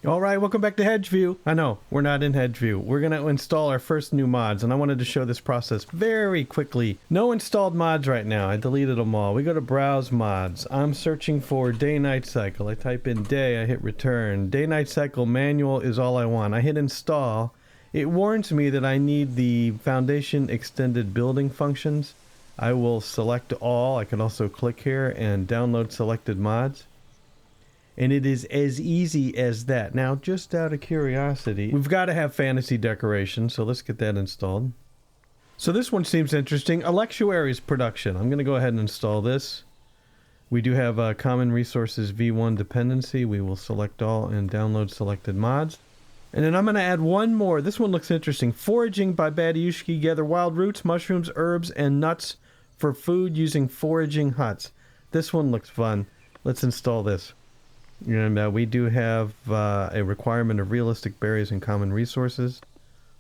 All right, welcome back to Hedgeview. I know, we're not in Hedgeview. We're going to install our first new mods, and I wanted to show this process very quickly. No installed mods right now. I deleted them all. We go to Browse Mods. I'm searching for Day-Night Cycle. I type in day, I hit Return. Day-Night Cycle Manual is all I want. I hit Install. It warns me that I need the Foundation Extended Building functions. I will select all. I can also click here and download selected mods. And it is as easy as that. Now, just out of curiosity, we've got to have fantasy decoration, so let's get that installed. So this one seems interesting. Electuaries production. I'm going to go ahead and install this. We do have Common Resources V1 dependency. We will select all and download selected mods. And then I'm going to add one more. This one looks interesting. Foraging by Badiushki. Gather wild roots, mushrooms, herbs, and nuts for food using foraging huts. This one looks fun. Let's install this. And we do have a requirement of realistic berries and common resources.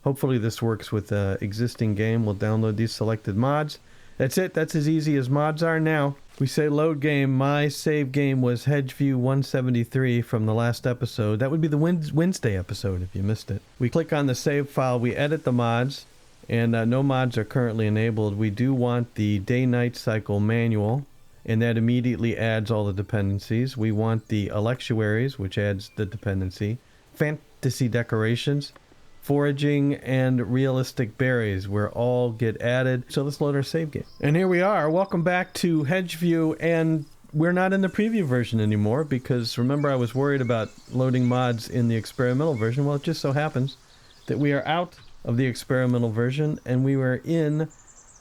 Hopefully this works with the existing game. We'll download these selected mods. That's it. That's as easy as mods are now. We say load game. My save game was Hedgeview 173 from the last episode. That would be the Wednesday episode if you missed it. We click on the save file. We edit the mods. And no mods are currently enabled. We do want the day-night cycle manual. And that immediately adds all the dependencies. We want the electuaries, which adds the dependency. Fantasy decorations, foraging, and realistic berries, where all get added. So let's load our save game. And here we are. Welcome back to Hedgeview. And we're not in the preview version anymore because remember I was worried about loading mods in the experimental version. Well, it just so happens that we are out of the experimental version and we were in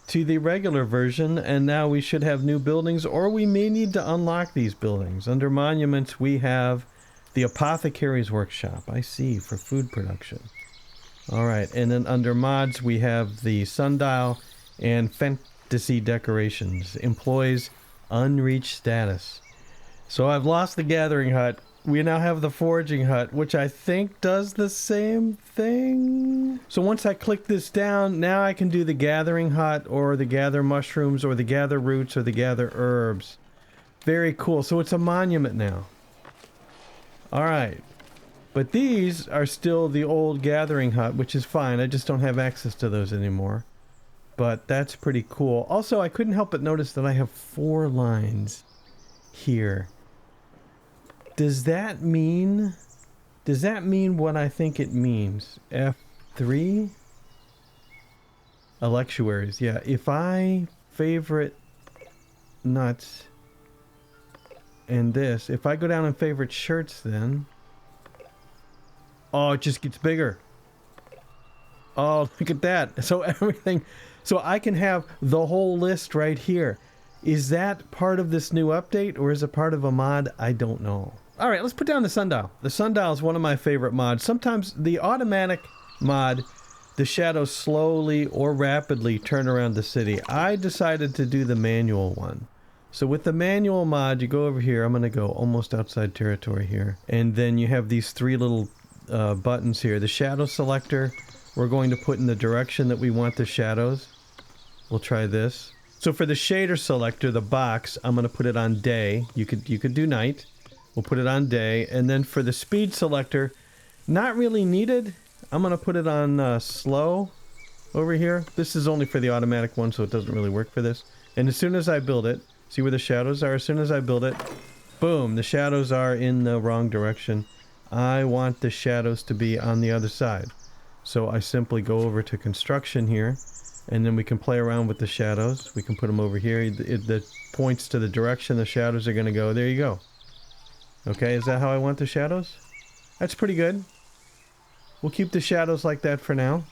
to the regular version, and now we should have new buildings, or we may need to unlock these buildings. Under monuments, we have the Apothecary's Workshop. I see, for food production. All right, and then under mods, we have the sundial and fantasy decorations. Employs unreached status. So I've lost the gathering hut. We now have the foraging hut, which I think does the same thing. So once I click this down, now I can do the gathering hut or the gather mushrooms or the gather roots or the gather herbs. Very cool. So it's a monument now. All right. But these are still the old gathering hut, which is fine. I just don't have access to those anymore. But that's pretty cool. Also, I couldn't help but notice that I have 4 lines here. Does that mean what I think it means? F3? Electuaries, yeah. If I favorite nuts and this, if I go down and favorite shirts then, oh, it just gets bigger. Oh, look at that. So everything, so I can have the whole list right here. Is that part of this new update or is it part of a mod? I don't know. All right, let's put down the sundial. The sundial is one of my favorite mods. Sometimes the automatic mod, the shadows slowly or rapidly turn around the city. I decided to do the manual one. So with the manual mod, you go over here. I'm going to go almost outside territory here. And then you have these 3 little buttons here. The shadow selector, we're going to put in the direction that we want the shadows. We'll try this. So for the shader selector, the box, I'm going to put it on day. You could do night. We'll put it on day. And then for the speed selector, not really needed. I'm going to put it on slow over here. This is only for the automatic one, so it doesn't really work for this. And as soon as I build it, see where the shadows are? As soon as I build it, boom, the shadows are in the wrong direction. I want the shadows to be on the other side. So I simply go over to construction here, and then we can play around with the shadows. We can put them over here. It points to the direction the shadows are going to go. There you go. Okay, is that how I want the shadows? That's pretty good. We'll keep the shadows like that for now.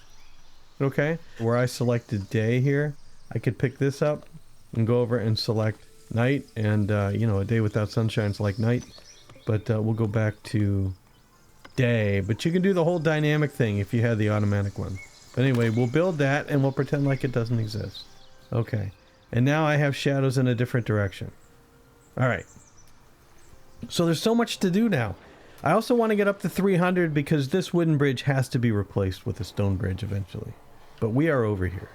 Okay, where I selected day here, I could pick this up and go over and select night. And, you know, a day without sunshine is like night. But we'll go back to day. But you can do the whole dynamic thing if you had the automatic one. But anyway, we'll build that and we'll pretend like it doesn't exist. Okay, and now I have shadows in a different direction. All right. So there's so much to do now. I also want to get up to 300 because this wooden bridge has to be replaced with a stone bridge eventually. But we are over here.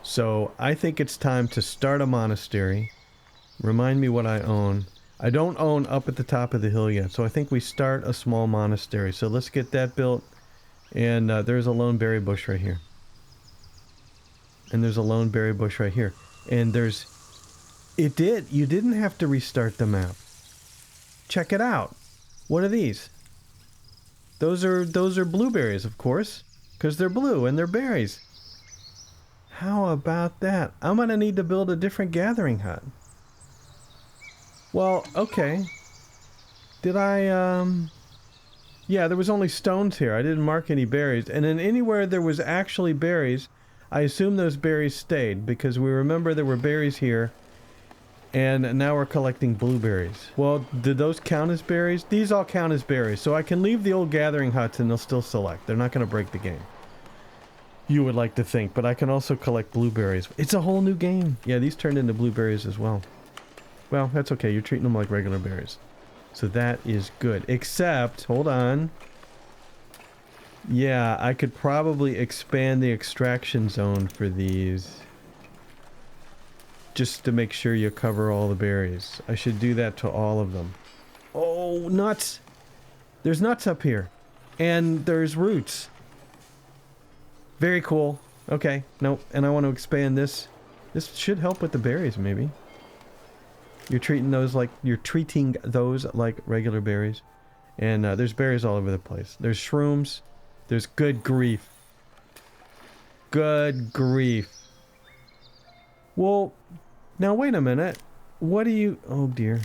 So I think it's time to start a monastery. Remind me what I own. I don't own up at the top of the hill yet, so I think we start a small monastery. So let's get that built. And there's a lone berry bush right here. And there's a lone berry bush right here. And there's... You didn't have to restart the map. Check it out. What are these? Those are blueberries, of course. Because they're blue and they're berries. How about that? I'm going to need to build a different gathering hut. Well, okay. Did I, Yeah, there was only stones here. I didn't mark any berries. And then anywhere there was actually berries, I assume those berries stayed. Because we remember there were berries here. And now we're collecting blueberries. Well, did those count as berries? These all count as berries. So I can leave the old gathering huts and they'll still select. They're not going to break the game. You would like to think. But I can also collect blueberries. It's a whole new game. Yeah, these turned into blueberries as well. Well, that's okay. You're treating them like regular berries. So that is good. Except, hold on. Yeah, I could probably expand the extraction zone for these. Just to make sure you cover all the berries. I should do that to all of them. Oh, nuts! There's nuts up here. And there's roots. Very cool. Okay, nope. And I want to expand this. This should help with the berries, maybe. You're treating those like regular berries. And there's berries all over the place. There's shrooms. There's good grief. Good grief. Well, now wait a minute. What do you... Oh dear.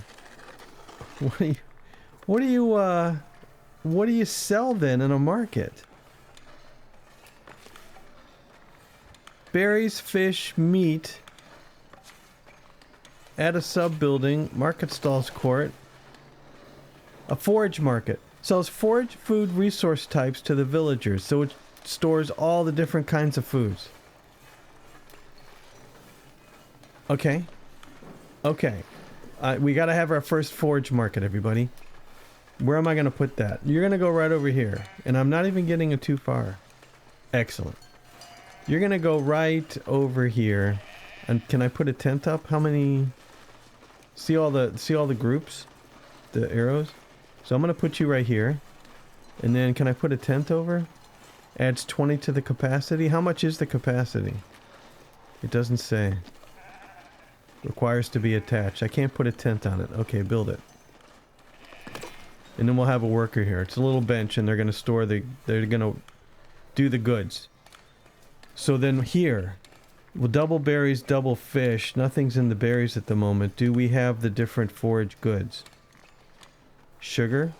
What do you sell then in a market? Berries, fish, meat. Add a sub-building. Market stalls court. A forage market. Sells forage food resource types to the villagers. So it stores all the different kinds of foods. Okay. Okay. We gotta have our first forage market, everybody. Where am I gonna put that? You're gonna go right over here. And I'm not even getting it too far. Excellent. You're gonna go right over here. And can I put a tent up? How many... See all the groups? The arrows? So I'm gonna put you right here. And then can I put a tent over? Adds 20 to the capacity. How much is the capacity? It doesn't say. Requires to be attached. I can't put a tent on it. Okay, build it. And then we'll have a worker here. It's a little bench and they're going to store they're going to do the goods. So then here, well, double berries, double fish. Nothing's in the berries at the moment. Do we have the different forage goods? Sugar?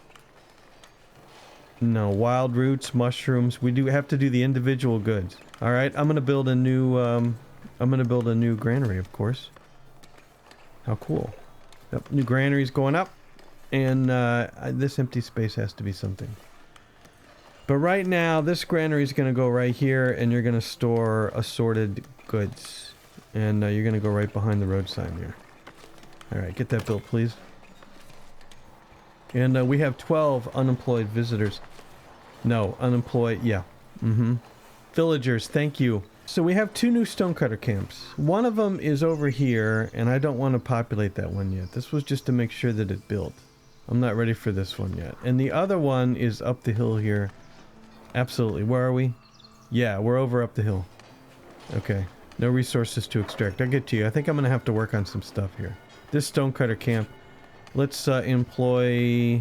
No. Wild roots, mushrooms. We do have to do the individual goods. All right, I'm going to build a new granary, of course. How cool. Yep, new granary's going up. And this empty space has to be something. But right now, this granary's going to go right here, and you're going to store assorted goods. And you're going to go right behind the road sign there. Alright, get that built, please. And we have 12 unemployed visitors. No, unemployed, yeah. Villagers, thank you. So we have 2 new stonecutter camps. One of them is over here, and I don't want to populate that one yet. This was just to make sure that it built. I'm not ready for this one yet. And the other one is up the hill here. Absolutely. Where are we? Yeah, we're over up the hill. Okay. No resources to extract. I'll get to you. I think I'm going to have to work on some stuff here. This stonecutter camp. Let's employ...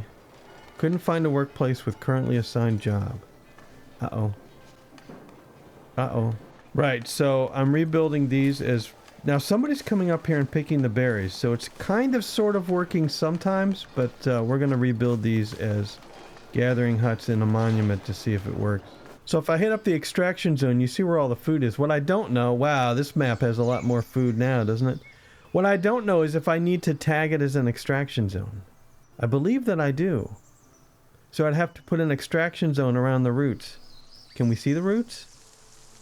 Couldn't find a workplace with currently assigned job. Uh-oh. Uh-oh. Right, so I'm rebuilding these as... Now somebody's coming up here and picking the berries, so it's kind of sort of working sometimes, but we're going to rebuild these as gathering huts in a monument to see if it works. So if I hit up the extraction zone, you see where all the food is. What I don't know... Wow, this map has a lot more food now, doesn't it? What I don't know is if I need to tag it as an extraction zone. I believe that I do. So I'd have to put an extraction zone around the roots. Can we see the roots?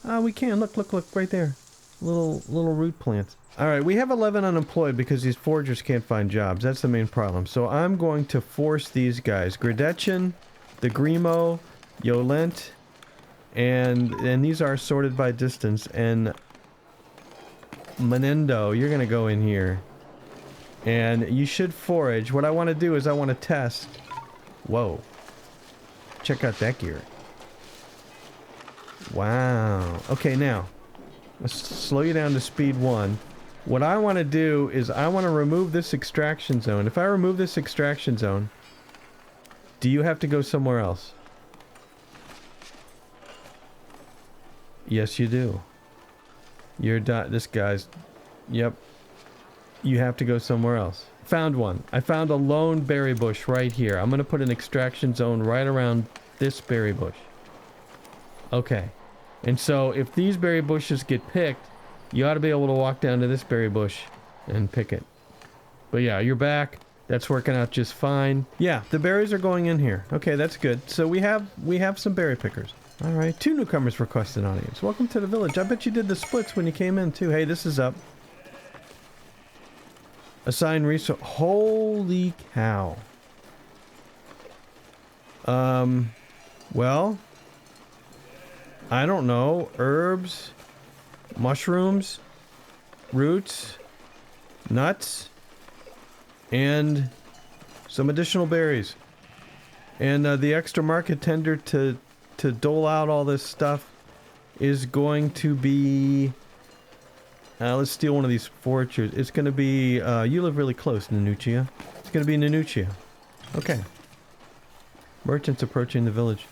We can. Look, right there. Little root plants. Alright, we have 11 unemployed because these foragers can't find jobs. That's the main problem. So I'm going to force these guys. Gradetchen, the Grimo, Yolent, and these are sorted by distance. And Menendo, you're going to go in here. And you should forage. What I want to do is I want to test. Whoa. Check out that gear. Wow. Okay, now. Let's slow you down to speed 1. What I want to do is I want to remove this extraction zone. If I remove this extraction zone, do you have to go somewhere else? Yes, you do. You're this guy's... Yep. You have to go somewhere else. Found one. I found a lone berry bush right here. I'm going to put an extraction zone right around this berry bush. Okay. And so if these berry bushes get picked, you ought to be able to walk down to this berry bush and pick it. But yeah, you're back. That's working out just fine. Yeah, the berries are going in here. Okay, that's good. So we have some berry pickers. All right, 2 newcomers requested audience. Welcome to the village. I bet you did the splits when you came in too. Hey, this is up. Assign resource. Holy cow. Well, I don't know. Herbs, mushrooms, roots, nuts, and some additional berries. And the extra market tender to dole out all this stuff is going to be... let's steal one of these foragers. It's going to be... you live really close, Nanuccia. It's going to be Nanuccia. Okay. Merchants approaching the village.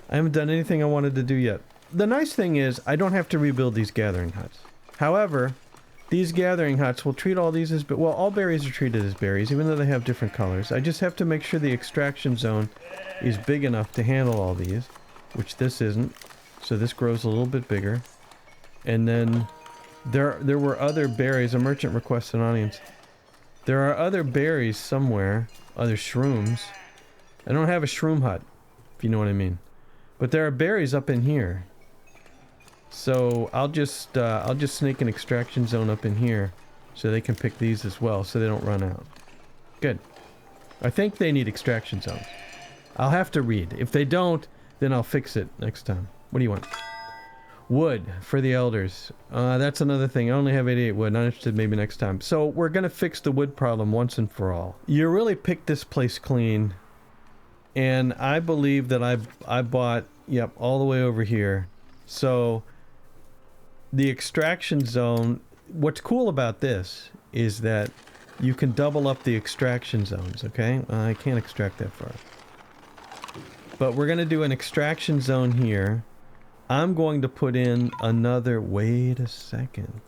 I haven't done anything I wanted to do yet. The nice thing is, I don't have to rebuild these gathering huts. However, these gathering huts will treat all these as... Well, all berries are treated as berries, even though they have different colors. I just have to make sure the extraction zone is big enough to handle all these, which this isn't. So this grows a little bit bigger. And then... There were other berries. A merchant requests an audience. There are other berries somewhere. Other shrooms. I don't have a shroom hut, if you know what I mean. But there are berries up in here. So I'll just snake an extraction zone up in here, so they can pick these as well, so they don't run out. Good. I think they need extraction zones. I'll have to read. If they don't, then I'll fix it next time. What do you want? Wood for the elders. That's another thing. I only have 88 wood. Not interested, maybe next time. So we're going to fix the wood problem once and for all. You really picked this place clean. And I believe that I bought, yep, all the way over here. So the extraction zone, what's cool about this is that you can double up the extraction zones, okay? I can't extract that far. But we're going to do an extraction zone here. I'm going to put in another... Wait a second.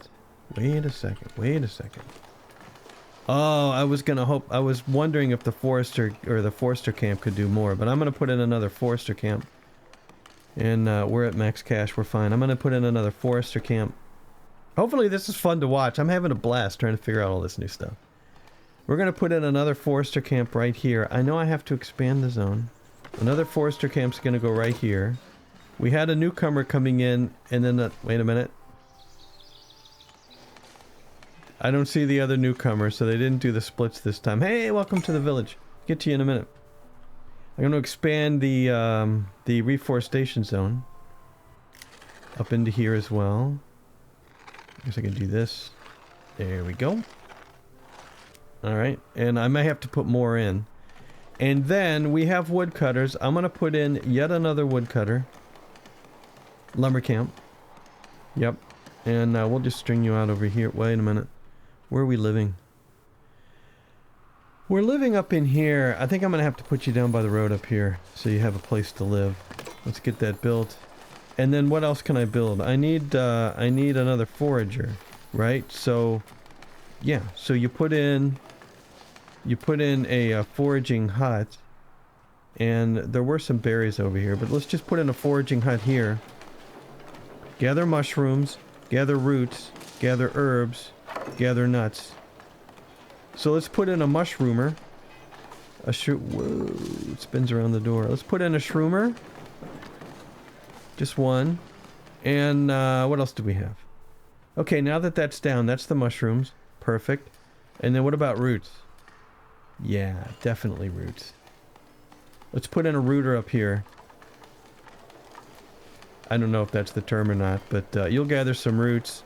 Oh, I was wondering if the forester camp could do more, but I'm going to put in another forester camp. And we're at max cash, we're fine. I'm going to put in another forester camp. Hopefully this is fun to watch. I'm having a blast trying to figure out all this new stuff. We're going to put in another forester camp right here. I know I have to expand the zone. Another forester camp's going to go right here. We had a newcomer coming in, and then... wait a minute. I don't see the other newcomer, so they didn't do the splits this time. Hey, welcome to the village. Get to you in a minute. I'm going to expand the reforestation zone up into here as well. I guess I can do this. There we go. Alright, and I may have to put more in. And then we have woodcutters. I'm going to put in yet another woodcutter. Lumber camp. Yep. And we'll just string you out over here. Wait a minute. Where are we living? We're living up in here. I think I'm going to have to put you down by the road up here so you have a place to live. Let's get that built. And then what else can I build? I need another forager, right? So, yeah. So you put in a foraging hut. And there were some berries over here, but let's just put in a foraging hut here. Gather mushrooms, gather roots, gather herbs, gather nuts. So let's put in a mushroomer. Whoa, it spins around the door. Let's put in a shroomer. Just one. And what else do we have? Okay, now that that's down, that's the mushrooms. Perfect. And then what about roots? Yeah, definitely roots. Let's put in a rooter up here. I don't know if that's the term or not, but you'll gather some roots.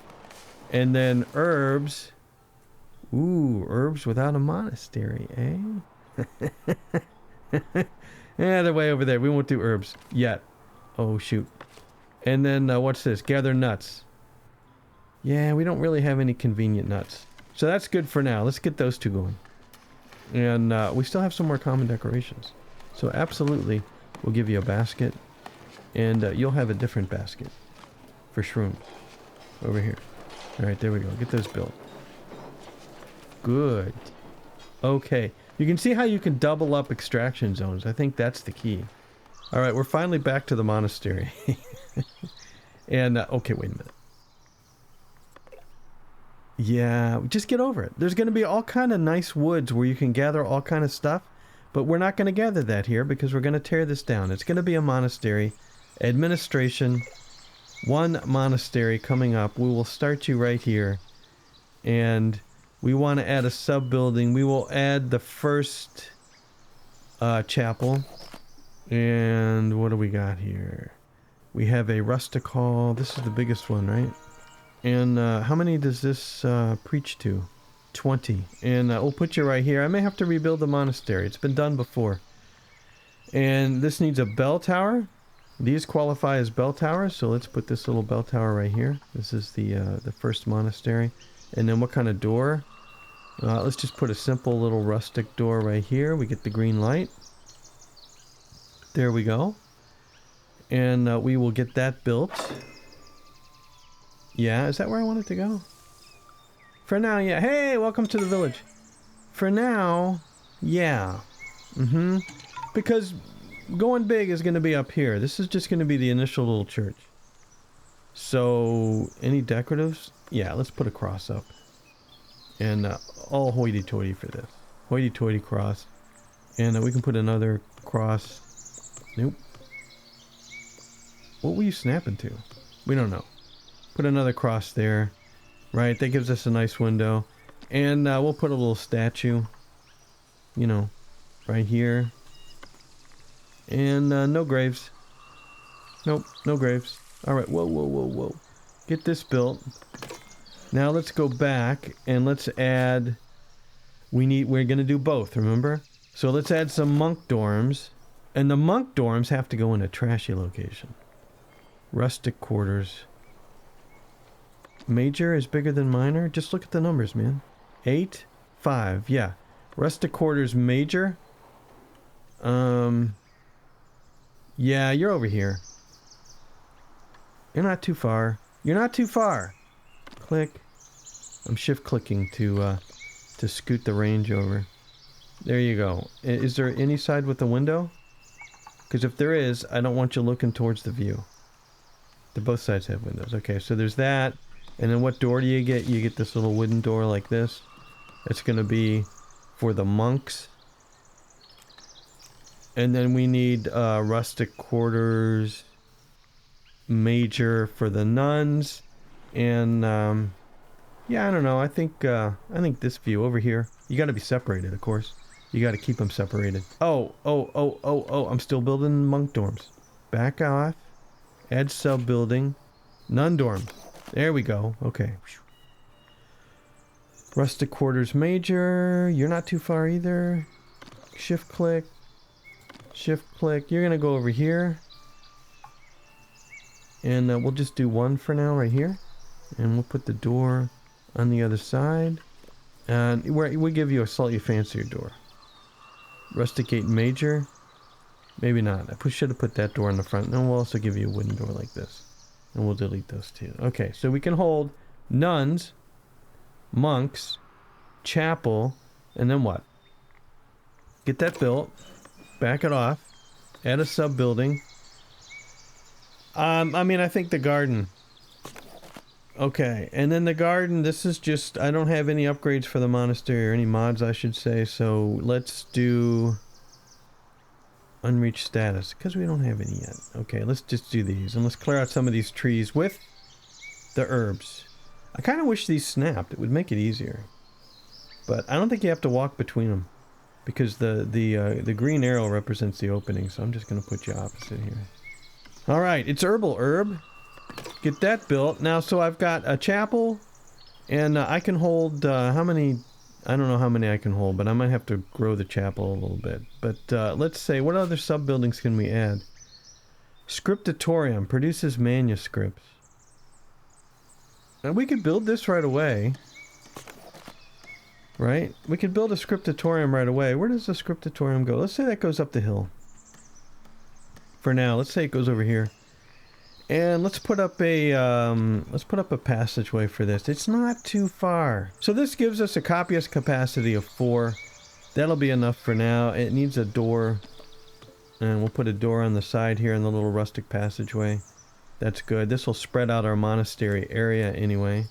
And then herbs. Ooh, herbs without a monastery, eh? Yeah, they're way over there. We won't do herbs yet. Oh, shoot. And then, what's this? Gather nuts. Yeah, we don't really have any convenient nuts. So that's good for now. Let's get those two going. And we still have some more common decorations. So absolutely, we'll give you a basket. And you'll have a different basket for shrooms. Over here. Alright, there we go. Get those built. Good. Okay. You can see how you can double up extraction zones. I think that's the key. Alright, we're finally back to the monastery. And, okay, wait a minute. Yeah, just get over it. There's going to be all kind of nice woods where you can gather all kind of stuff. But we're not going to gather that here because we're going to tear this down. It's going to be a monastery. Administration. One monastery coming up. We will start you right here. And we want to add a sub-building. We will add the first chapel. And what do we got here? We have a rustic hall. This is the biggest one, right? And how many does this preach to? 20. And we'll put you right here. I may have to rebuild the monastery. It's been done before. And this needs a bell tower. These qualify as bell towers, so let's put this little bell tower right here. This is the first monastery. And then what kind of door? Let's just put a simple little rustic door right here. We get the green light. There we go. And we will get that built. Yeah, is that where I want it to go? For now, yeah. Hey, welcome to the village. For now, yeah. Because going big is going to be up here. This is just going to be the initial little church. So, any decoratives? Yeah, let's put a cross up. And all hoity-toity for this. Hoity-toity cross. And we can put another cross. Nope. What were you snapping to? We don't know. Put another cross there. Right, that gives us a nice window. And we'll put a little statue. You know, right here. And no graves. Nope, no graves. Alright, whoa, whoa, whoa, whoa. Get this built. Now let's go back and let's add... We're going to do both, remember? So let's add some monk dorms. And the monk dorms have to go in a trashy location. Rustic quarters. Major is bigger than minor? Just look at the numbers, man. 8, 5, yeah. Rustic quarters major. Yeah, you're over here. You're not too far. You're not too far. Click. I'm shift clicking to scoot the range over. There you go. Is there any side with a window? Because if there is, I don't want you looking towards the view. Both sides have windows. Okay, so there's that. And then what door do you get? You get this little wooden door like this. It's going to be for the monks. And then we need rustic quarters major for the nuns. And yeah, I don't know. I think this view over here. You got to be separated, of course. You got to keep them separated. Oh, I'm still building monk dorms. Back off. Add sub building. Nun dorms. There we go. Okay. Rustic quarters major. You're not too far either. Shift click. Shift click. You're going to go over here. And we'll just do one for now right here. And we'll put the door on the other side. And we'll give you a slightly fancier door. Rusticate major. Maybe not. I should have put that door in the front. And then we'll also give you a wooden door like this. And we'll delete those two. Okay, so we can hold nuns, monks, chapel, and then what? Get that built. Back it off. Add a sub-building. I mean, I think the garden. Okay, and then the garden, this is just... I don't have any upgrades for the monastery, or any mods, I should say. So let's do... unreached status, because we don't have any yet. Okay, let's just do these, and let's clear out some of these trees with the herbs. I kind of wish these snapped. It would make it easier. But I don't think you have to walk between them, because the green arrow represents the opening, so I'm just going to put you opposite here. Alright, it's herbal herb. Get that built. Now, so I've got a chapel, and I can hold, how many I don't know how many I can hold, but I might have to grow the chapel a little bit. But let's say, what other sub-buildings can we add? Scriptatorium produces manuscripts. And we could build this right away. Right? We could build a scriptatorium right away. Where does the scriptatorium go? Let's say that goes up the hill. For now, let's say it goes over here. And let's put up a passageway for this. It's not too far. So this gives us a copyist capacity of 4. That'll be enough for now. It needs a door. And we'll put a door on the side here in the little rustic passageway. That's good. This will spread out our monastery area anyway.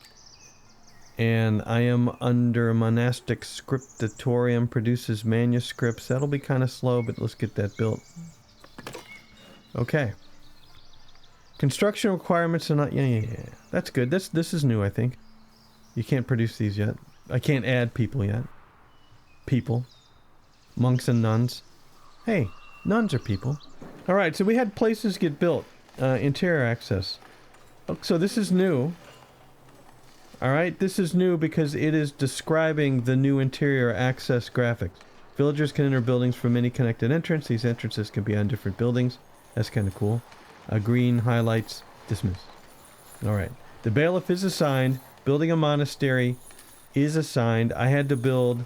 And I am under monastic scriptatorium, produces manuscripts. That'll be kind of slow, but let's get that built. Okay. Construction requirements are not... Yeah. That's good. This is new, I think. You can't produce these yet. I can't add people yet. People. Monks and nuns. Hey, nuns are people. Alright, so we had places get built. Interior access. So this is new. Alright, this is new because it is describing the new interior access graphics. Villagers can enter buildings from any connected entrance. These entrances can be on different buildings. That's kind of cool. Green highlights, dismiss. Alright, the bailiff is assigned. Building a monastery is assigned. I had to build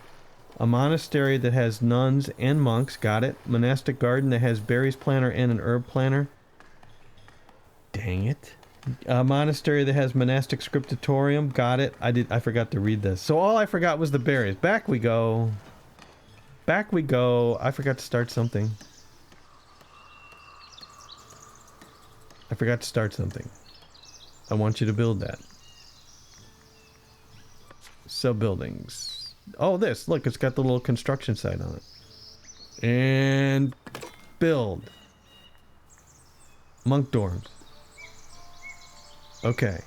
a monastery that has nuns and monks. Got it. Monastic garden that has berries planter and an herb planter. Dang it. A monastery that has monastic scriptatorium. Got it. I forgot to read this. So all I forgot was the berries. Back we go. Back we go. I forgot to start something. I forgot to start something. I want you to build that. Sub-buildings. Oh, this. Look, it's got the little construction site on it. And build. Monk dorms. Okay.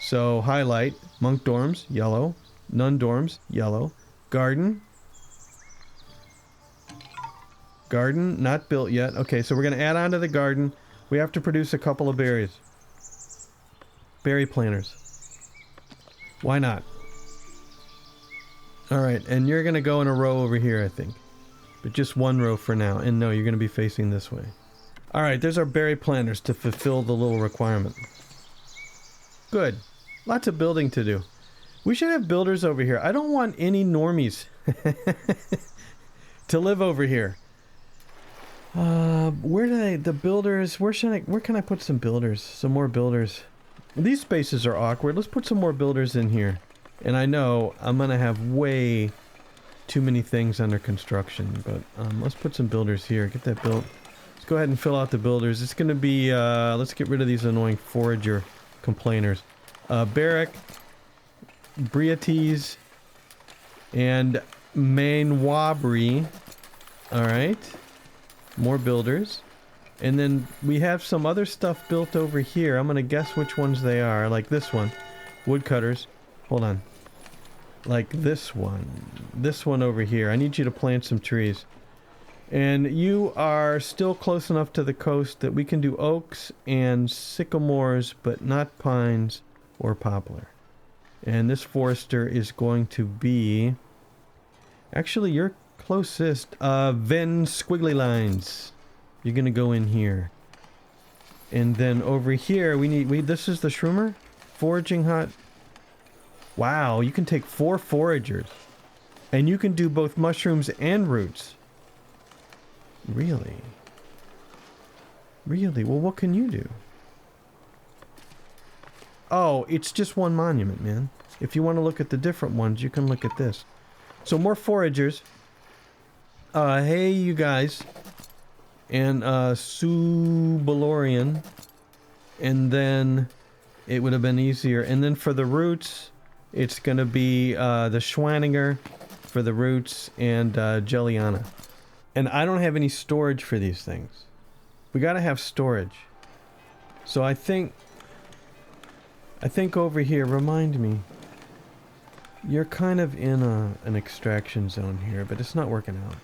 So, highlight. Monk dorms, yellow. Nun dorms, yellow. Garden. Garden, not built yet. Okay, so we're going to add on to the garden. We have to produce a couple of berries. Berry planters. Why not? Alright, and you're going to go in a row over here, I think. But just one row for now. And no, you're going to be facing this way. Alright, there's our berry planters to fulfill the little requirement. Good. Lots of building to do. We should have builders over here. I don't want any normies to live over here. Where can I put some builders? Some more builders. These spaces are awkward. Let's put some more builders in here. And I know I'm gonna have way too many things under construction, but let's put some builders here. Get that built. Let's go ahead and fill out the builders. It's gonna be, let's get rid of these annoying forager complainers. Barrack, Briates, and Mainwabri. Alright. More builders. And then we have some other stuff built over here. I'm gonna guess which ones they are. Like this one. Woodcutters. Hold on. Like this one. This one over here. I need you to plant some trees. And you are still close enough to the coast that we can do oaks and sycamores, but not pines or poplar. And this forester is going to be... Actually, you're closest. Venn squiggly lines. You're gonna go in here. And then over here, this is the shroomer? Foraging hut. Wow, you can take 4 foragers. And you can do both mushrooms and roots. Really? Really? Well, what can you do? Oh, it's just one monument, man. If you want to look at the different ones, you can look at this. So more foragers. Hey, you guys. And, Subalorian. And then it would have been easier. And then for the roots, it's going to be, the Schwanninger for the roots and, Jelliana. And I don't have any storage for these things. We gotta have storage. So I think over here, remind me. You're kind of in an extraction zone here, but it's not working out.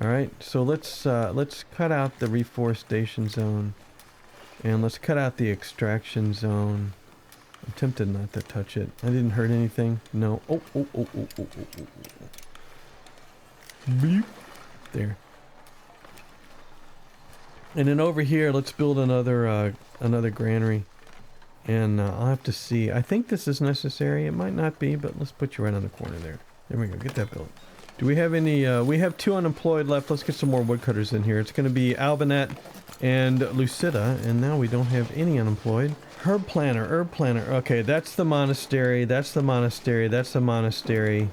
Alright, so let's cut out the reforestation zone. And let's cut out the extraction zone. I'm tempted not to touch it. I didn't hurt anything. No. Oh. Bleep. There. And then over here, let's build another granary. And I'll have to see. I think this is necessary. It might not be, but let's put you right on the corner there. There we go. Get that built. Do we have any... we have 2 unemployed left. Let's get some more woodcutters in here. It's going to be Albinet and Lucida. And now we don't have any unemployed. Herb planter. Okay, that's the monastery. That's the monastery. That's the monastery.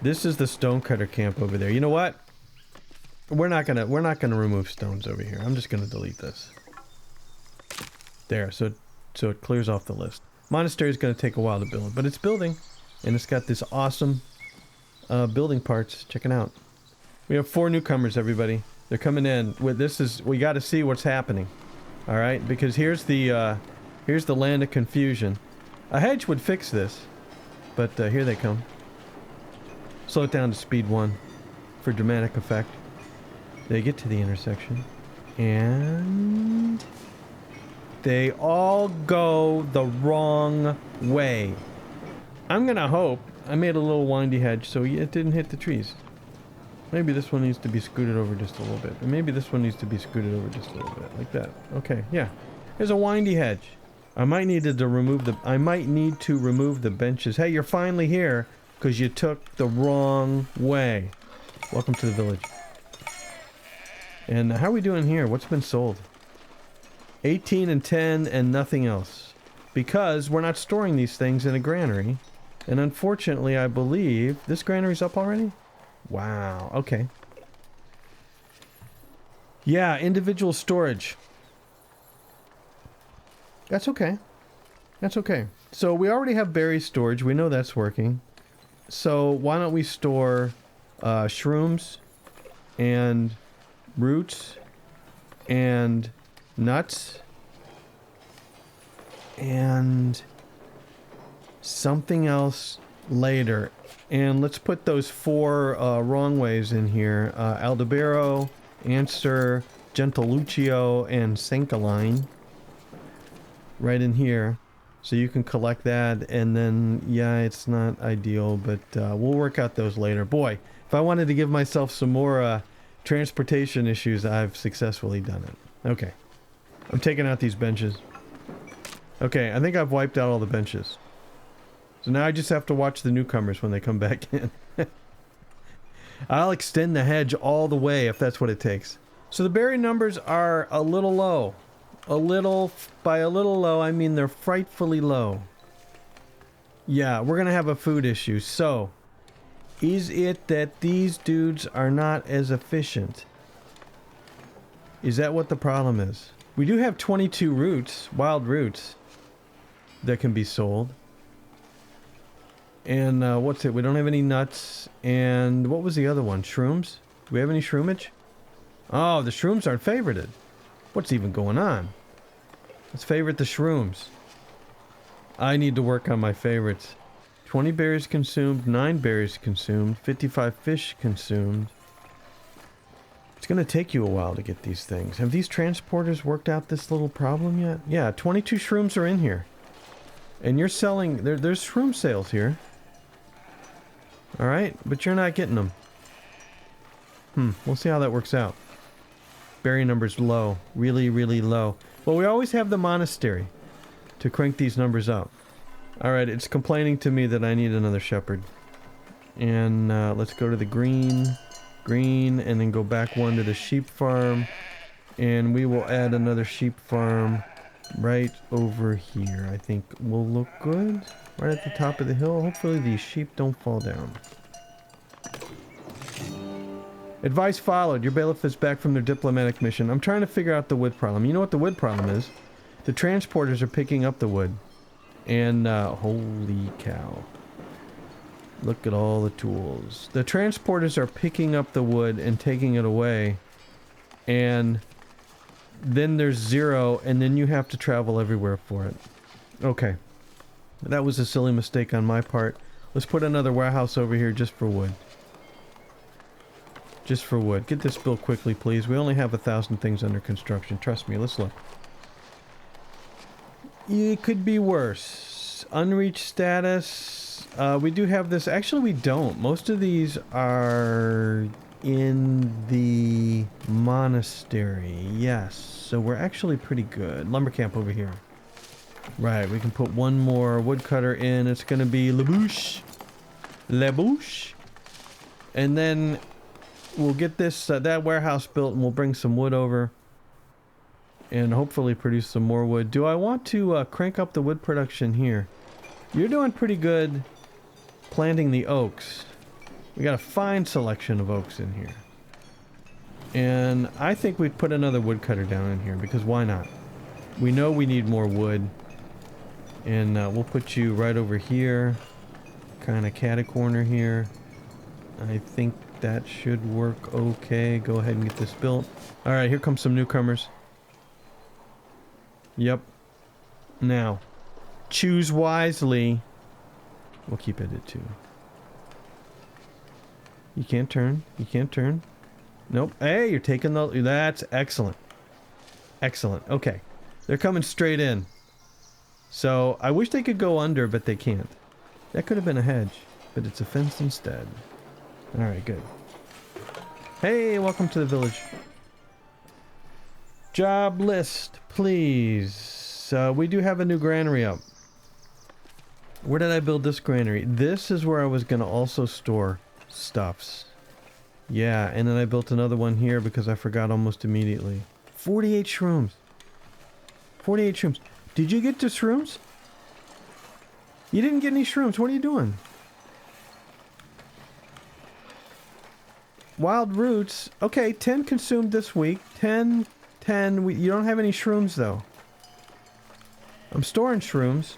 This is the stonecutter camp over there. You know what? We're not gonna remove stones over here. I'm just gonna delete this. There, so it clears off the list. Monastery is gonna take a while to build, but it's building, and it's got this awesome building parts. Check it out. We have 4 newcomers, everybody. They're coming in. We got to see what's happening. All right, because here's the land of confusion. A hedge would fix this, but here they come. Slow it down to speed 1 for dramatic effect. They get to the intersection, and they all go the wrong way. I'm gonna hope I made a little windy hedge so it didn't hit the trees. Maybe this one needs to be scooted over just a little bit. And maybe this one needs to be scooted over just a little bit, like that. Okay, yeah. There's a windy hedge. I might need to remove the benches. Hey, you're finally here because you took the wrong way. Welcome to the village. And how are we doing here? What's been sold? 18 and 10 and nothing else. Because we're not storing these things in a granary. And unfortunately, I believe... This granary's up already? Wow, okay. Yeah, individual storage. That's okay. That's okay. So we already have berry storage. We know that's working. So why don't we store shrooms and roots and nuts and something else later. And let's put those 4 wrong ways in here. Aldebaro, Answer, Gentiluccio, and Sankaline. Right in here. So you can collect that, and then, yeah, it's not ideal, but we'll work out those later. Boy, if I wanted to give myself some more transportation issues, I've successfully done it. Okay. I'm taking out these benches. Okay, I think I've wiped out all the benches. So now I just have to watch the newcomers when they come back in. I'll extend the hedge all the way if that's what it takes. So the berry numbers are a little low. By a little low, I mean they're frightfully low. Yeah, we're gonna have a food issue. So, is it that these dudes are not as efficient? Is that what the problem is? We do have 22 roots, wild roots, that can be sold. And what's it? We don't have any nuts. And what was the other one? Shrooms? Do we have any shroomage? Oh, the shrooms aren't favorited. What's even going on? Let's favorite the shrooms. I need to work on my favorites. 20 berries consumed, 9 berries consumed, 55 fish consumed. It's going to take you a while to get these things. Have these transporters worked out this little problem yet? Yeah, 22 shrooms are in here. And you're selling... There's shroom sales here. Alright, but you're not getting them. We'll see how that works out. Berry numbers low. Really, really low. Well, we always have the monastery to crank these numbers up. Alright, it's complaining to me that I need another shepherd. And let's go to the green, and then go back 1 to the sheep farm. And we will add another sheep farm right over here. I think will look good. Right at the top of the hill. Hopefully these sheep don't fall down. Advice followed. Your bailiff is back from their diplomatic mission. I'm trying to figure out the wood problem. You know what the wood problem is? The transporters are picking up the wood. And, holy cow. Look at all the tools. The transporters are picking up the wood and taking it away. And then there's 0, and then you have to travel everywhere for it. Okay. That was a silly mistake on my part. Let's put another warehouse over here just for wood. Just for wood. Get this built quickly, please. We only have 1,000 things under construction. Trust me, let's look. It could be worse. unreached status. We do have this. Actually, we don't. Most of these are in the monastery. Yes. So we're actually pretty good. Lumber camp over here. Right. We can put one more woodcutter in. It's going to be La Bouche. La Bouche. And then we'll get this that warehouse built, and we'll bring some wood over. And hopefully produce some more wood. Do I want to crank up the wood production here? You're doing pretty good planting the oaks. We got a fine selection of oaks in here. And I think we'd put another woodcutter down in here, because why not? We know we need more wood. And we'll put you right over here. Kind of catacorner here. I think that should work okay. Go ahead and get this built. Alright, here comes some newcomers. Yep. Now, choose wisely. We'll keep it at 2. You can't turn. You can't turn. Nope. Hey, you're taking the... That's excellent. Excellent. Okay. They're coming straight in. So, I wish they could go under, but they can't. That could have been a hedge, but it's a fence instead. Alright, good. Hey, welcome to the village. Job list, please. We do have a new granary up. Where did I build this granary? This is where I was going to also store stuffs. Yeah, and then I built another one here because I forgot almost immediately. 48 shrooms. 48 shrooms. Did you get to shrooms? You didn't get any shrooms. What are you doing? Wild roots. Okay, 10 consumed this week. 10... you don't have any shrooms though. I'm storing shrooms.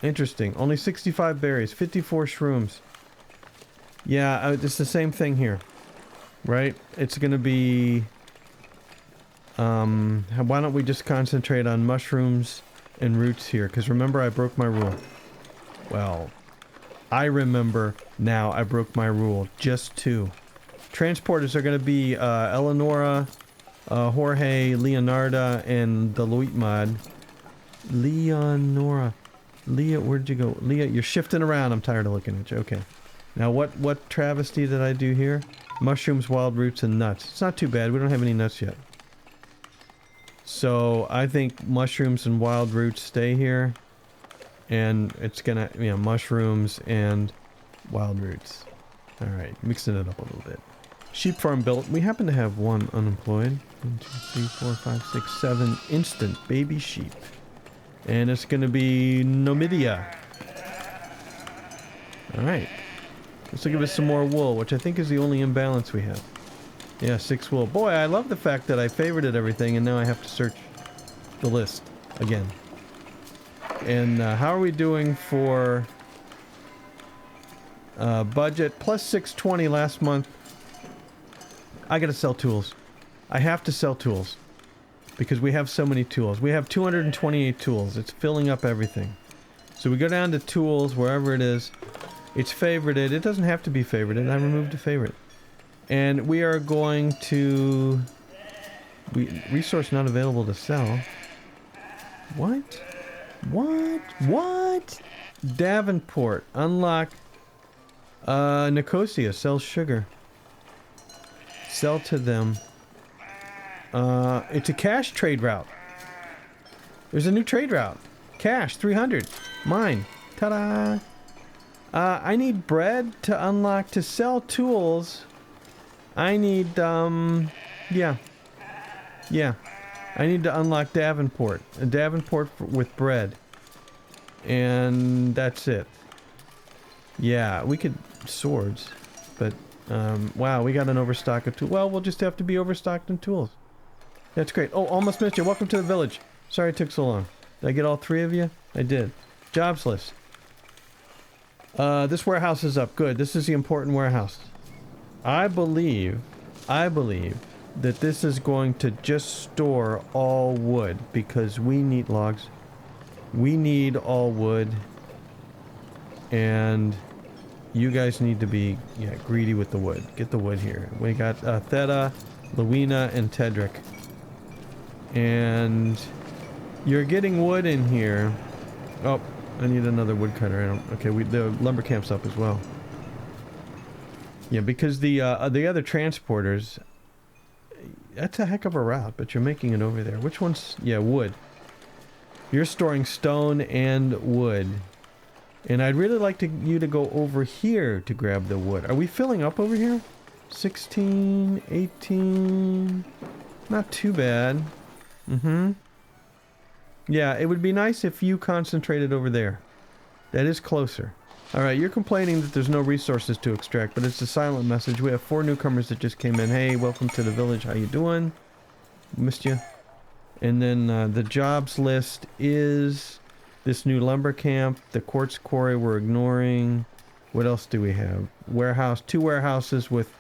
Interesting. Only 65 berries. 54 shrooms. Yeah, it's the same thing here. Right? It's gonna be... why don't we just concentrate on mushrooms and roots here? Because remember, I broke my rule. Well, I remember now I broke my rule. Just 2. Transporters are gonna be Eleonora... Jorge, Leonarda, and the Loit mod. Leonora. Leah, where'd you go? Leah, you're shifting around. I'm tired of looking at you. Okay. Now, what travesty did I do here? Mushrooms, wild roots, and nuts. It's not too bad. We don't have any nuts yet. So, I think mushrooms and wild roots stay here. And it's gonna, you know, mushrooms and wild roots. Alright, mixing it up a little bit. Sheep farm built. We happen to have 1 unemployed. 1, 2, 3, 4, 5, 6, 7 instant baby sheep. And it's going to be Numidia. Alright. This will give us some more wool, which I think is the only imbalance we have. Yeah, 6 wool. Boy, I love the fact that I favorited everything and now I have to search the list again. And how are we doing for budget? Plus 620 last month. I gotta sell tools. I have to sell tools. Because we have so many tools. We have 228 tools. It's filling up everything. So we go down to tools, wherever it is. It's favorited. It doesn't have to be favorited. I removed a favorite. And we are going to... resource not available to sell. What? What? What? Davenport. Unlock. Nicosia sells sugar. Sell to them. It's a cash trade route. There's a new trade route. Cash, 300. Mine. Ta-da! I need bread to unlock to sell tools. I need, yeah. Yeah. I need to unlock Davenport. A Davenport with bread. And that's it. Yeah, we could... swords. But, wow, we got an overstock of tools. Well, we'll just have to be overstocked in tools. That's great. Oh, almost missed you. Welcome to the village. Sorry it took so long. Did I get all 3 of you? I did. Jobs list. This warehouse is up. Good. This is the important warehouse. I believe that this is going to just store all wood because we need logs. We need all wood. And you guys need to be, yeah, greedy with the wood. Get the wood here. We got Theta, Luina, and Tedric. And you're getting wood in here. Oh, I need another woodcutter. I don't. Okay, the lumber camp's up as well. Yeah, because the other transporters. That's a heck of a route, but you're making it over there. Which one's... Yeah, wood. You're storing stone and wood. And I'd really like you to go over here to grab the wood. Are we filling up over here? 16, 18... Not too bad. Mm-hmm. Yeah, it would be nice if you concentrated over there. That is closer. Alright, you're complaining that there's no resources to extract, but it's a silent message. We have 4 newcomers that just came in. Hey, welcome to the village. How you doing? Missed you. And then the jobs list is this new lumber camp, the quartz quarry we're ignoring. What else do we have? Warehouse, 2 warehouses with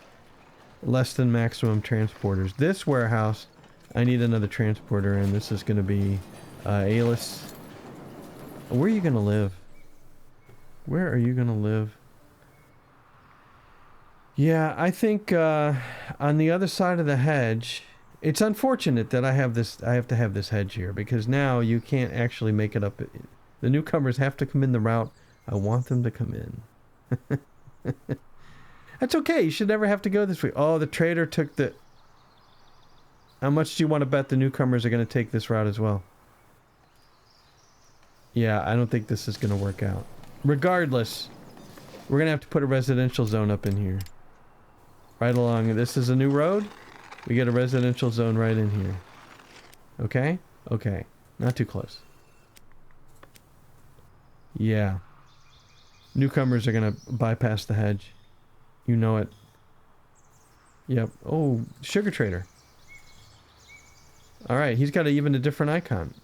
less than maximum transporters. This warehouse, I need another transporter, and this is going to be Alice. Where are you going to live? Where are you going to live? Yeah, I think on the other side of the hedge, it's unfortunate that I have to have this hedge here, because now you can't actually make it up. The newcomers have to come in the route I want them to come in. That's okay. You should never have to go this way. Oh, the trader took the... How much do you want to bet the newcomers are going to take this route as well? Yeah, I don't think this is going to work out. Regardless, we're going to have to put a residential zone up in here. Right along. This is a new road. We get a residential zone right in here. Okay? Okay. Not too close. Yeah. Newcomers are going to bypass the hedge. You know it. Yep. Oh, sugar trader. Alright, he's got even a different icon.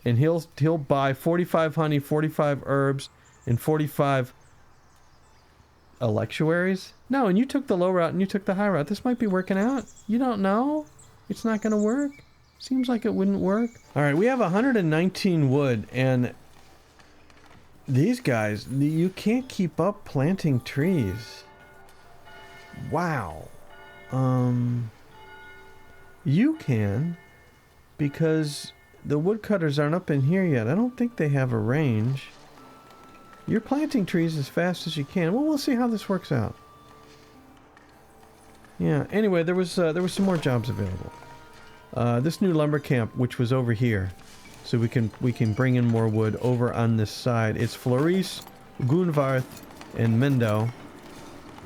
And he'll buy 45 honey, 45 herbs, and 45 electuaries? No, and you took the low route and you took the high route. This might be working out. You don't know? It's not going to work? Seems like it wouldn't work. Alright, we have 119 wood, and these guys, you can't keep up planting trees. Wow. You can, because the woodcutters aren't up in here yet. I don't think they have a range. You're planting trees as fast as you can. Well, we'll see how this works out. Yeah, anyway, there was some more jobs available. This new lumber camp, which was over here, so we can bring in more wood over on this side. It's Floris, Gunvarth, and Mendo.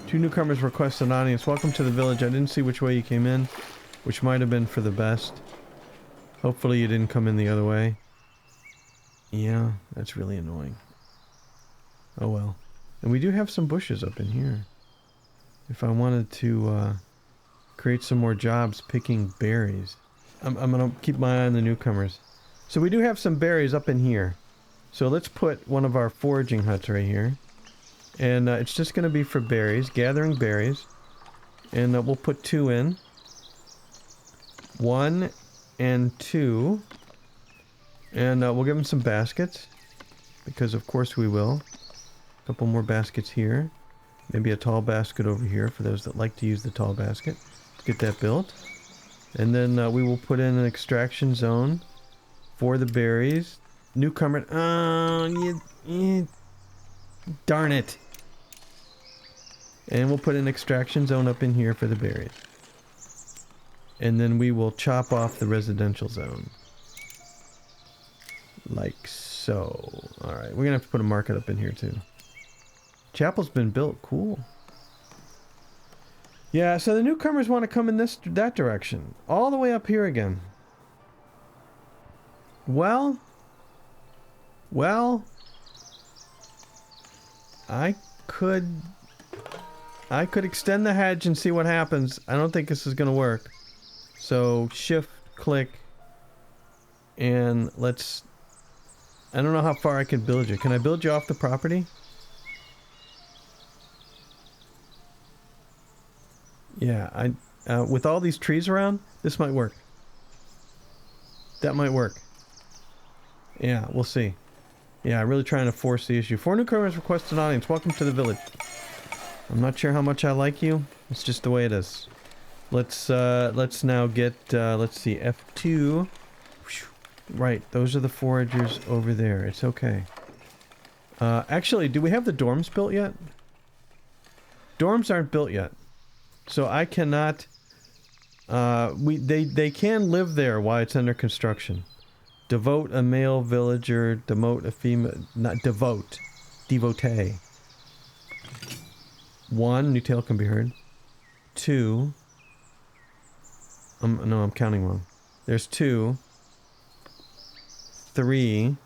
2 newcomers request an audience. Welcome to the village. I didn't see which way you came in, which might have been for the best. Hopefully you didn't come in the other way. Yeah, that's really annoying. Oh well. And we do have some bushes up in here. If I wanted to create some more jobs picking berries. I'm going to keep my eye on the newcomers. So we do have some berries up in here. So let's put one of our foraging huts right here. And it's just going to be for berries, gathering berries. And we'll put 2 in. 1 and 2. And we'll give them some baskets. Because of course we will. A couple more baskets here. Maybe a tall basket over here for those that like to use the tall basket. Let's get that built. And then we will put in an extraction zone for the berries. Newcomer... darn it. And we'll put an extraction zone up in here for the berries. And then we will chop off the residential zone. Like so. Alright, we're going to have to put a market up in here too. Chapel's been built. Cool. Yeah, so the newcomers want to come in that direction. All the way up here again. Well... I could extend the hedge and see what happens. I don't think this is going to work. So, shift, click, and let's... I don't know how far I can build you. Can I build you off the property? Yeah, with all these trees around, this might work. That might work. Yeah, we'll see. Yeah, really trying to force the issue. 4 newcomers request an audience. Welcome to the village. I'm not sure how much I like you. It's just the way it is. Let's now get, let's see, F2. Right, those are the foragers over there. It's okay. Actually, do we have the dorms built yet? Dorms aren't built yet. So I cannot... they can live there while it's under construction. Devote a male villager, demote a female... Not devote. Devotee. 1, new tale can be heard. 2... no, I'm counting wrong. There's 2... 3...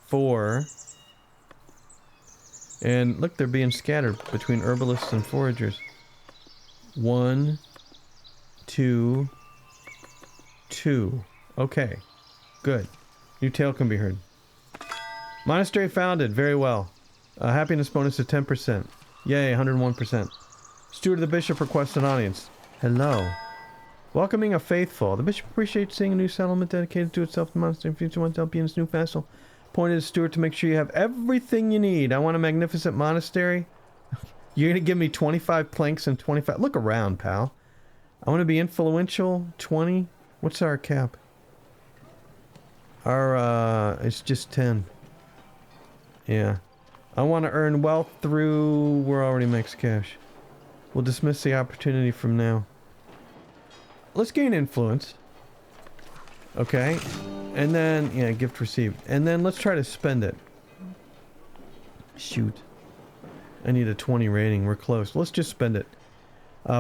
4... And look, they're being scattered between herbalists and foragers. 1... 2... 2... Okay. Good. New tale can be heard. Monastery founded. Very well. Happiness bonus of 10%. Yay, 101%. Steward of the Bishop requests an audience. Hello. Welcoming a faithful. The Bishop appreciates seeing a new settlement dedicated to itself. The monastery future wants to help you in its new vassal. Appointed as steward to make sure you have everything you need. I want a magnificent monastery. You're going to give me 25 planks and 25... Look around, pal. I want to be influential. 20. What's our cap? It's just 10. Yeah. I want to earn wealth through... We're already max cash. We'll dismiss the opportunity from now. Let's gain influence. Okay. And then... Yeah, gift received. And then let's try to spend it. Shoot. I need a 20 rating. We're close. Let's just spend it.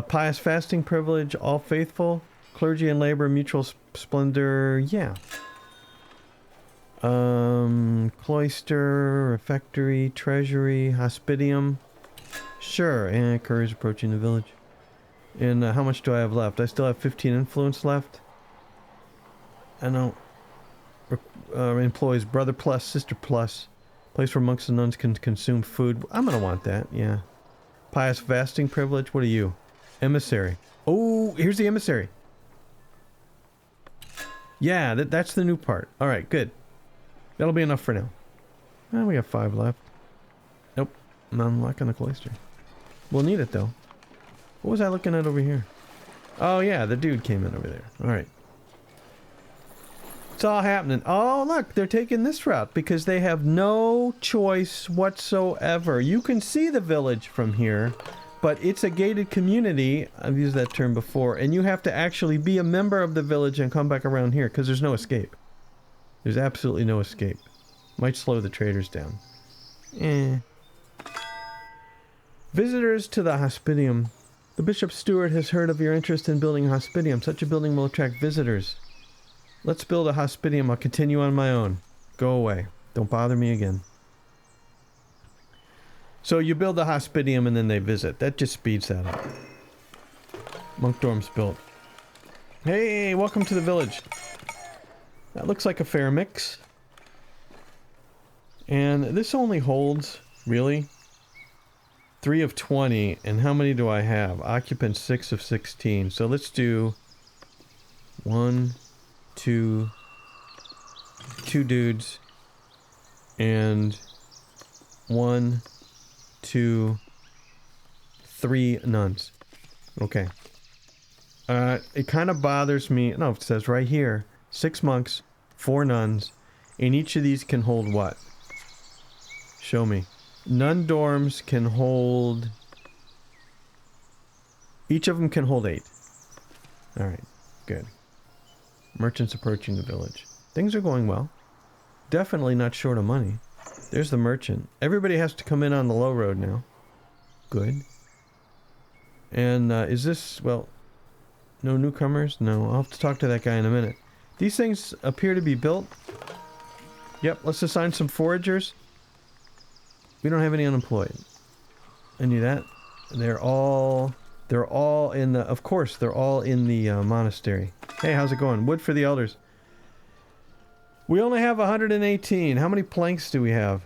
Pious fasting privilege. All faithful. Clergy and labor. Mutual splendor. Yeah. Cloister, refectory, treasury, hospitium. Sure, and courage approaching the village. And how much do I have left? I still have 15 influence left. I know. Employs brother plus, sister plus. Place where monks and nuns can consume food. I'm gonna want that, yeah. Pious fasting privilege, what are you? Emissary. Oh, here's the emissary. Yeah, that's the new part. Alright, good. That'll be enough for now. Oh, we got 5 left. Nope. I'm unlocking the cloister. We'll need it, though. What was I looking at over here? Oh, yeah, the dude came in over there. Alright. It's all happening. Oh, look, they're taking this route because they have no choice whatsoever. You can see the village from here, but it's a gated community. I've used that term before. And you have to actually be a member of the village and come back around here because there's no escape. There's absolutely no escape. Might slow the traders down. Visitors to the hospitium. The bishop's steward has heard of your interest in building a hospitium. Such a building will attract visitors. Let's build a hospitium. I'll continue on my own. Go away. Don't bother me again. So you build the hospitium and then they visit. That just speeds that up. Monk dorm's built. Hey, welcome to the village. That looks like a fair mix. And this only holds, really, 3 of 20. And how many do I have? Occupants 6 of 16. So let's do 1, 2 dudes, and 1, 2, 3 nuns. Okay. It kind of bothers me. No, it says right here. 6 monks, 4 nuns, and each of these can hold what? Show me. Nun dorms can hold... Each of them can hold 8. Alright, good. Merchants approaching the village. Things are going well. Definitely not short of money. There's the merchant. Everybody has to come in on the low road now. Good. And is this... Well, no newcomers? No, I'll have to talk to that guy in a minute. These things appear to be built. Yep, let's assign some foragers. We don't have any unemployed. Any of that? They're all in the... Of course, they're all in the monastery. Hey, how's it going? Wood for the elders. We only have 118. How many planks do we have?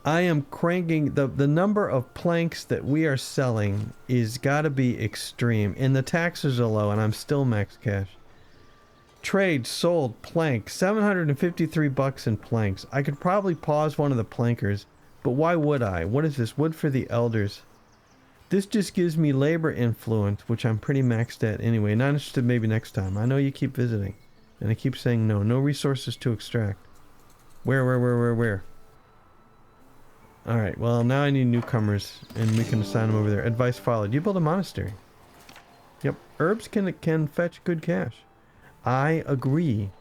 I am cranking... The number of planks that we are selling is gotta be extreme. And the taxes are low, and I'm still max cash. Trade, sold, plank, 753 bucks in planks. I could probably pause one of the plankers, but why would I? What is this? Wood for the elders. This just gives me labor influence, which I'm pretty maxed at anyway. Not interested, maybe next time. I know you keep visiting, and I keep saying no. No resources to extract. Where? Alright, well, now I need newcomers, and we can assign them over there. Advice followed. You build a monastery. Yep, herbs can fetch good cash. I agree.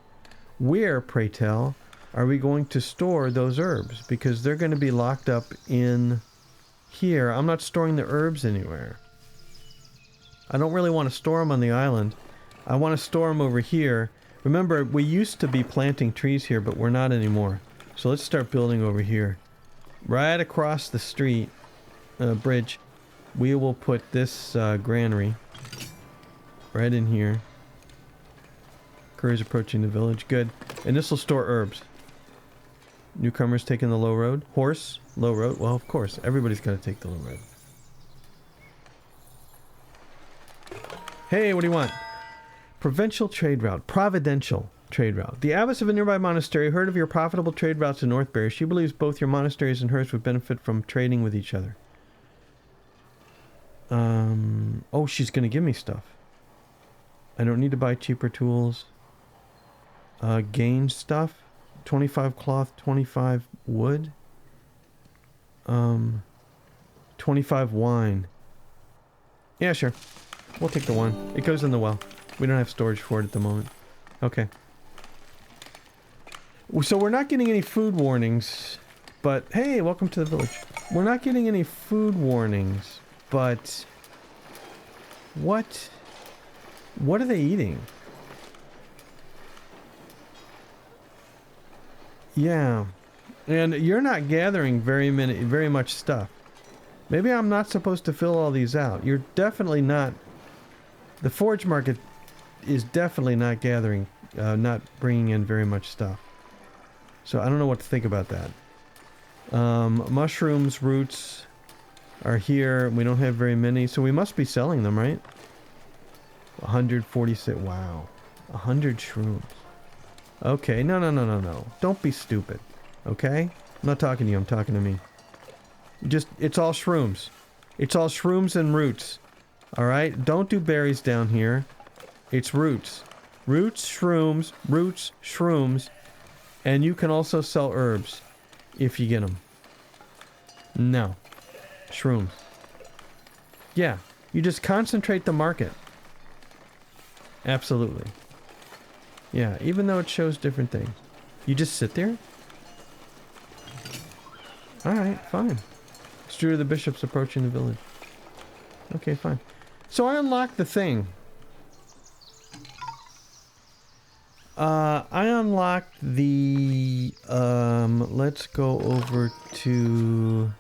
Where, pray tell, are we going to store those herbs? Because they're going to be locked up in here. I'm not storing the herbs anywhere. I don't really want to store them on the island. I want to store them over here. Remember, we used to be planting trees here, but we're not anymore. So let's start building over here. Right across the street, bridge, we will put this granary right in here. Couriers approaching the village. Good. And this will store herbs. Newcomers taking the low road. Horse, low road. Well, of course, everybody's got to take the low road. Hey, what do you want? Provincial trade route. Providential trade route. The abbess of a nearby monastery heard of your profitable trade routes in Northbury. She believes both your monasteries and hers would benefit from trading with each other. Oh, she's going to give me stuff. I don't need to buy cheaper tools. Gain stuff. 25 cloth, 25 wood. 25 wine. Yeah, sure. We'll take the one. It goes in the well. We don't have storage for it at the moment. Okay. So we're not getting any food warnings, but hey, welcome to the village. We're not getting any food warnings, but what are they eating? Yeah. And you're not gathering very much stuff. Maybe I'm not supposed to fill all these out. You're definitely not. The forage market is definitely not gathering, not bringing in very much stuff. So I don't know what to think about that. Mushrooms, roots are here. We don't have very many, so we must be selling them, right? 146. Wow. 100 shrooms. Okay, no. Don't be stupid. Okay? I'm not talking to you, I'm talking to me. It's all shrooms. It's all shrooms and roots. Alright? Don't do berries down here. It's roots. Roots, shrooms, and you can also sell herbs if you get them. No. Shrooms. Yeah. You just concentrate the market. Absolutely. Yeah, even though it shows different things. You just sit there? Alright, fine. Stew the bishops approaching the village. Okay, fine. So I unlocked the thing. I unlocked the, let's go over to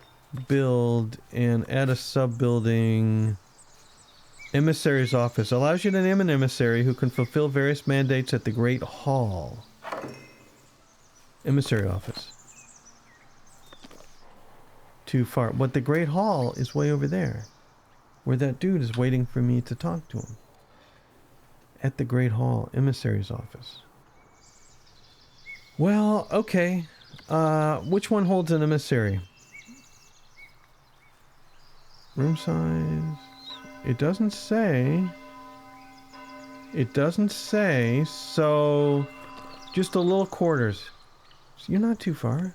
build and add a sub-building. Emissary's office. Allows you to name an emissary who can fulfill various mandates at the Great Hall. Emissary office. Too far. But the Great Hall is way over there. Where that dude is waiting for me to talk to him. At the Great Hall. Emissary's office. Well, okay. Which one holds an emissary? Room size. It doesn't say. It doesn't say, so just a little quarters. So you're not too far.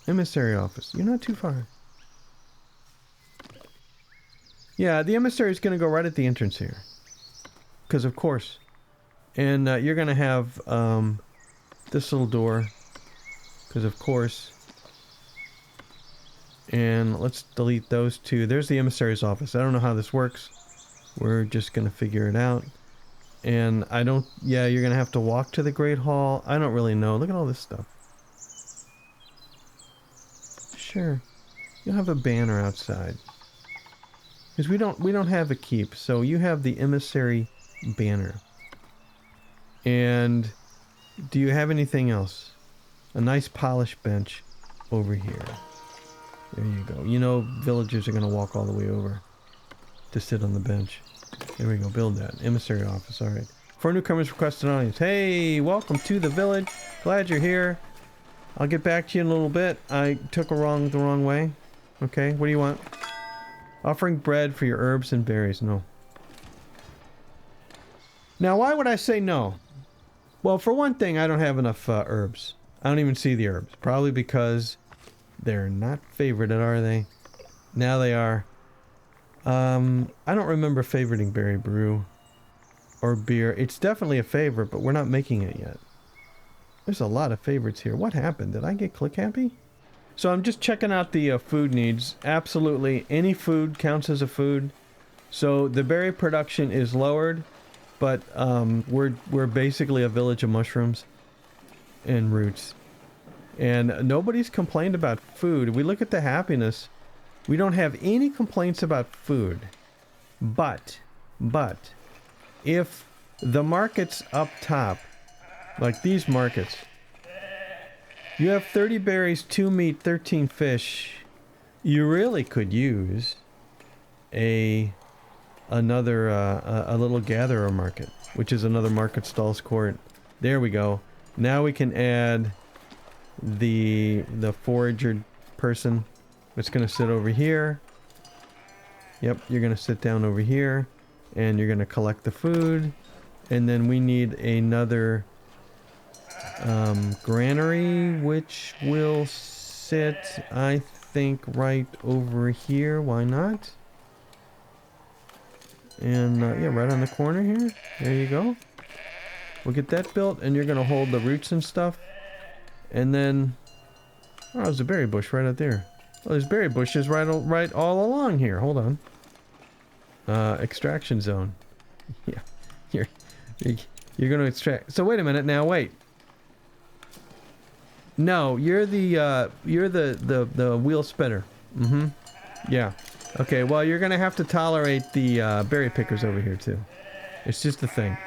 Emissary office. You're not too far. Yeah, the emissary is going to go right at the entrance here. Because of course. And you're going to have this little door. Because of course. And let's delete those two. There's the emissary's office. I don't know how this works. We're just going to figure it out. And I don't... Yeah, you're going to have to walk to the Great Hall. I don't really know. Look at all this stuff. Sure. You'll have a banner outside. Because we don't have a keep. So you have the emissary banner. And do you have anything else? A nice polished bench over here. There you go. You know villagers are going to walk all the way over to sit on the bench. There we go. Build that. Emissary office. Alright. 4 newcomers request an audience. Hey, welcome to the village. Glad you're here. I'll get back to you in a little bit. I took the wrong way. Okay, what do you want? Offering bread for your herbs and berries. No. Now, why would I say no? Well, for one thing, I don't have enough herbs. I don't even see the herbs. Probably because they're not favorited, are they? Now they are. I don't remember favoriting berry brew or beer. It's definitely a favorite, but we're not making it yet. There's a lot of favorites here. What happened? Did I get click happy? So I'm just checking out the food needs. Absolutely, any food counts as a food. So the berry production is lowered, but we're basically a village of mushrooms and roots. And nobody's complained about food. We look at the happiness. We don't have any complaints about food. But, if the markets up top, like these markets, you have 30 berries, 2 meat, 13 fish, you really could use a little gatherer market, which is another market stalls court. There we go. Now we can add the forager person. It's going to sit over here. Yep, you're going to sit down over here, and you're going to collect the food. And then we need another granary, which will sit, I think, right over here. Why not? And yeah, right on the corner here. There you go. We'll get that built, and you're going to hold the roots and stuff. And then, oh, there's a berry bush right out there. Oh, there's berry bushes right all along here. Hold on. Extraction zone. Yeah, you're going to extract. So wait a minute now. Wait. No, you're the wheel spinner. Mm-hmm. Yeah. Okay. Well, you're going to have to tolerate the berry pickers over here too. It's just a thing.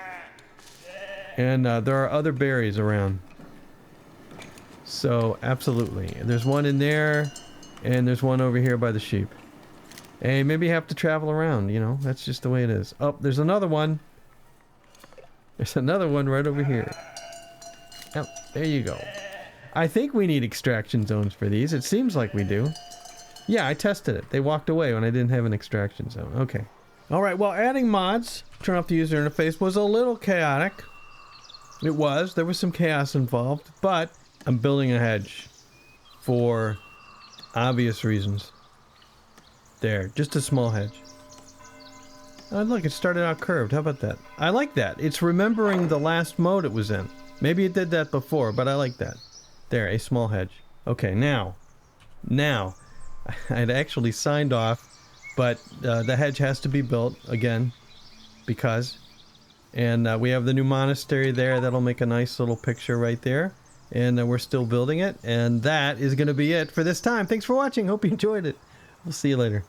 And there are other berries around. So absolutely. There's one in there. And there's one over here by the sheep. Hey, maybe you have to travel around, you know? That's just the way it is. Oh, there's another one. There's another one right over here. Yep, there you go. I think we need extraction zones for these. It seems like we do. Yeah, I tested it. They walked away when I didn't have an extraction zone. Okay. Alright, well, adding mods, turn off the user interface, was a little chaotic. It was. There was some chaos involved. But I'm building a hedge for obvious reasons. There, just a small hedge. Oh, look, it started out curved. How about that? I like that. It's remembering the last mode it was in. Maybe it did that before, but I like that. There, a small hedge. Okay, now, I'd actually signed off, but the hedge has to be built again, because, and we have the new monastery there. That'll make a nice little picture right there. And we're still building it. And that is going to be it for this time. Thanks for watching. Hope you enjoyed it. We'll see you later.